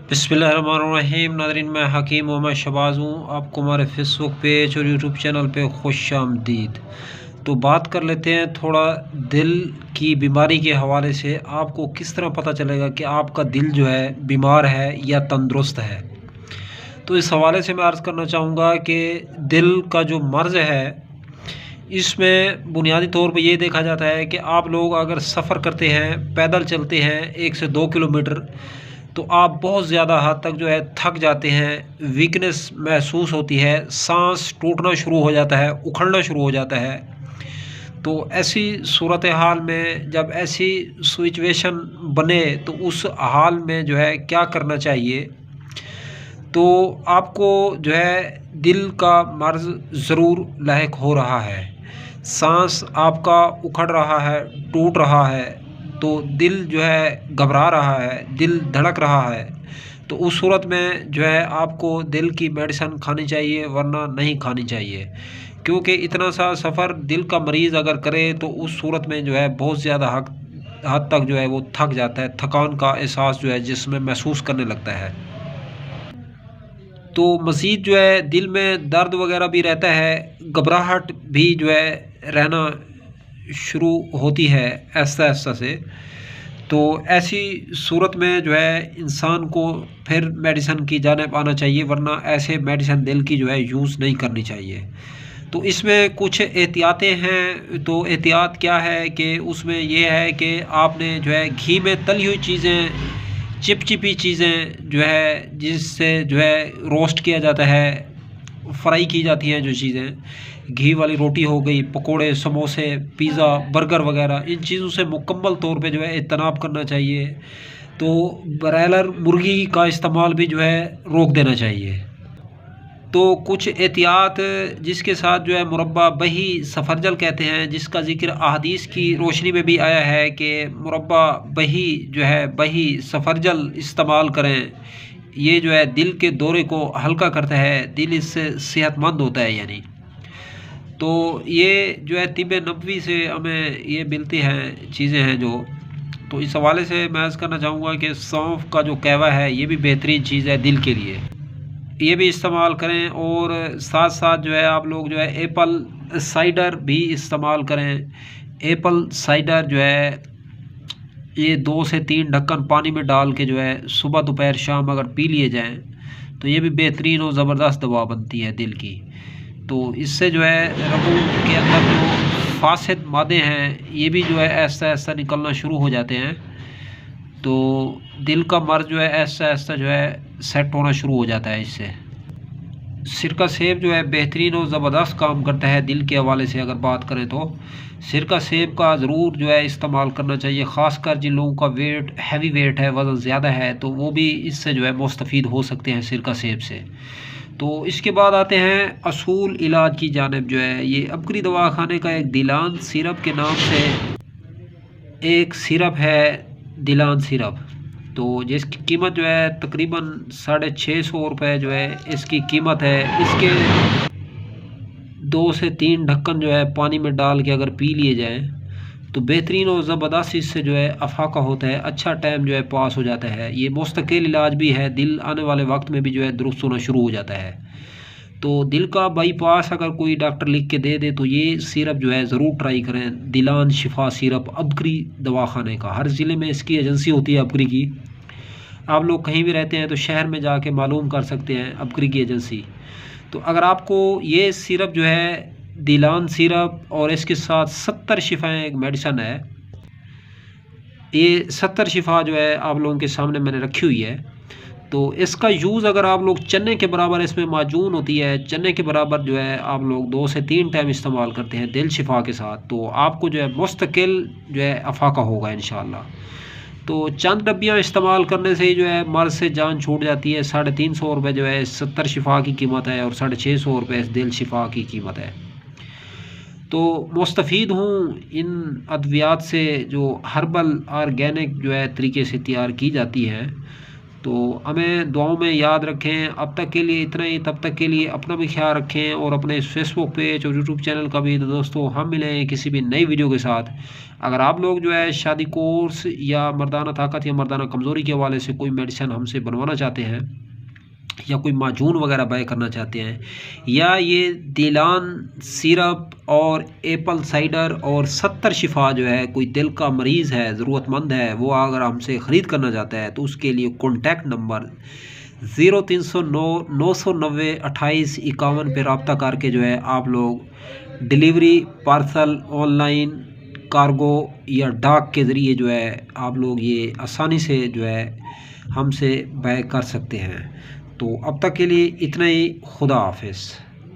बिस्मिल्लाहिर्रहमानिर्रहीम। नाज़रीन, मैं हकीम मोहम्मद शहबाज हूँ। आपको हमारे फेसबुक पेज और यूट्यूब चैनल पे खुश आमदीद। तो बात कर लेते हैं थोड़ा दिल की बीमारी के हवाले से। आपको किस तरह पता चलेगा कि आपका दिल जो है बीमार है या तंदुरुस्त है। तो इस हवाले से मैं अर्ज़ करना चाहूँगा कि दिल का जो मर्ज़ है, इसमें बुनियादी तौर पे ये देखा जाता है कि आप लोग अगर सफ़र करते हैं, पैदल चलते हैं 1 से 2 किलोमीटर, तो आप बहुत ज़्यादा हद तक जो है थक जाते हैं, वीकनेस महसूस होती है, सांस टूटना शुरू हो जाता है, उखड़ना शुरू हो जाता है। तो ऐसी सूरत हाल में जब ऐसी सिचुएशन बने तो उस हाल में जो है क्या करना चाहिए। तो आपको जो है दिल का मर्ज़ ज़रूर लाहिक हो रहा है, सांस आपका उखड़ रहा है, टूट रहा है, तो दिल जो है घबरा रहा है, दिल धड़क रहा है, तो उस सूरत में जो है आपको दिल की मेडिसिन खानी चाहिए, वरना नहीं खानी चाहिए। क्योंकि इतना सा सफ़र दिल का मरीज़ अगर करे तो उस सूरत में जो है बहुत ज़्यादा हद तक जो है वो थक जाता है, थकान का एहसास जो है जिसमें महसूस करने लगता है। तो मज़ीद जो है दिल में दर्द वग़ैरह भी रहता है, घबराहट भी जो है रहना शुरू होती है आहिस्ता-आहिस्ता से। तो ऐसी सूरत में जो है इंसान को फिर मेडिसिन की जानिब आना चाहिए, वरना ऐसे मेडिसिन दिल की जो है यूज़ नहीं करनी चाहिए। तो इसमें कुछ एहतियातें हैं। तो एहतियात क्या है कि उसमें ये है कि आपने जो है घी में तली हुई चीज़ें, चिपचिपी चीज़ें जो है जिससे जो है रोस्ट किया जाता है, फ्राई की जाती हैं जो चीज़ें, घी वाली रोटी हो गई, पकोड़े, समोसे, पिज़्ज़ा, बर्गर वगैरह, इन चीज़ों से मुकम्मल तौर पे जो है इज्तनाब करना चाहिए। तो ब्रायलर मुर्गी का इस्तेमाल भी जो है रोक देना चाहिए। तो कुछ एहतियात जिसके साथ जो है मुरब्बा बही सफ़रजल कहते हैं, जिसका ज़िक्र अहादीस की रोशनी में भी आया है कि मुरब्बा बही जो है बही सफ़रजल इस्तेमाल करें। ये जो है दिल के दौरे को हल्का करता है, दिल इससे सेहतमंद होता है यानी। तो ये जो है तिब्ब नबवी से हमें ये मिलती हैं चीज़ें हैं जो। तो इस हवाले से मैं अर्ज़ करना चाहूँगा कि सौंफ का जो कहवा है ये भी बेहतरीन चीज़ है दिल के लिए, ये भी इस्तेमाल करें। और साथ साथ जो है आप लोग जो है एप्पल साइडर भी इस्तेमाल करें। एप्पल साइडर जो है ये 2 से 3 ढक्कन पानी में डाल के जो है सुबह दोपहर शाम अगर पी लिए जाएं तो ये भी बेहतरीन और ज़बरदस्त दवा बनती है दिल की। तो इससे जो है रगों के अंदर जो फासिद मादे हैं ये भी जो है ऐसा ऐसा निकलना शुरू हो जाते हैं। तो दिल का मर्ज़ जो है ऐसा ऐसा जो है सेट होना शुरू हो जाता है इससे। सिरका सेब जो है बेहतरीन और ज़बरदस्त काम करता है दिल के हवाले से अगर बात करें तो। सिरका सेब का ज़रूर जो है इस्तेमाल करना चाहिए, ख़ासकर जिन लोगों का वेट हैवी वेट है, वज़न ज़्यादा है, तो वो भी इससे जो है मुस्तफ़ीद हो सकते हैं सिरका सेब से। तो इसके बाद आते हैं असूल इलाज की जानिब। जो है ये अबकरी दवाखाने का एक दिलान सिरप के नाम से एक सिरप है, दिलान सिरप। तो जिसकी कीमत जो है तकरीबन 650 रुपये जो है इसकी कीमत है। इसके 2 से 3 ढक्कन जो है पानी में डाल के अगर पी लिए जाएँ तो बेहतरीन और ज़बरदस्त इससे जो है अफाका होता है, अच्छा टाइम जो है पास हो जाता है। ये मुस्तकिल इलाज भी है, दिल आने वाले वक्त में भी जो है दुरुस्त होना शुरू हो जाता है। तो दिल का बाईपास अगर कोई डॉक्टर लिख के दे दे तो ये सिरप जो है ज़रूर ट्राई करें, दिलान शिफा सिरप अबकरी दवाखाने का। हर ज़िले में इसकी एजेंसी होती है अबकरी की। आप लोग कहीं भी रहते हैं तो शहर में जाके मालूम कर सकते हैं अबकरी की एजेंसी। तो अगर आपको ये सिरप जो है दिलान सिरप और इसके साथ 70 शिफाएँ एक मेडिसन है, ये 70 शिफा जो है आप लोगों के सामने मैंने रखी हुई है। तो इसका यूज़ अगर आप लोग चने के बराबर इसमें माजून होती है, चने के बराबर जो है आप लोग 2 से 3 टाइम इस्तेमाल करते हैं दिल शिफा के साथ, तो आपको जो है मुस्तकिल जो है अफाका होगा इंशाअल्लाह। तो चंद डब्बियाँ इस्तेमाल करने से ही जो है मर्ज़ से जान छूट जाती है। 350 रुपये जो है 70 शिफा की कीमत है और 650 रुपये दिल शिफा की कीमत है। तो मुस्तफ़ीद हूँ इन अद्वियात से जो हर्बल ऑर्गेनिक जो है तरीके से तैयार की जाती हैं। تو ہمیں دعاؤں میں یاد رکھیں. اب تک کے لیے اتنا ہی. تب تک کے لیے اپنا بھی خیال رکھیں اور اپنے فیس بک پیج اور یوٹیوب چینل کا بھی. دوستو ہم ملیں کسی بھی نئی ویڈیو کے ساتھ. اگر آپ لوگ جو ہے شادی کورس یا مردانہ طاقت یا مردانہ کمزوری کے حوالے سے کوئی میڈیسن ہم سے بنوانا چاہتے ہیں یا کوئی معجون وغیرہ بائے کرنا چاہتے ہیں, یا یہ دیلان سیرپ اور ایپل سائڈر اور 70 شفا جو ہے کوئی دل کا مریض ہے ضرورت مند ہے وہ اگر ہم سے خرید کرنا چاہتا ہے تو اس کے لیے کانٹیکٹ نمبر 0309 990 2851 پہ رابطہ کر کے جو ہے آپ لوگ delivery parcel on line cargo یا ڈاک کے ذریعے جو ہے آپ لوگ یہ آسانی سے جو ہے ہم سے بائے کر سکتے ہیں. تو اب تک کے لیے اتنا ہی. خدا حافظ.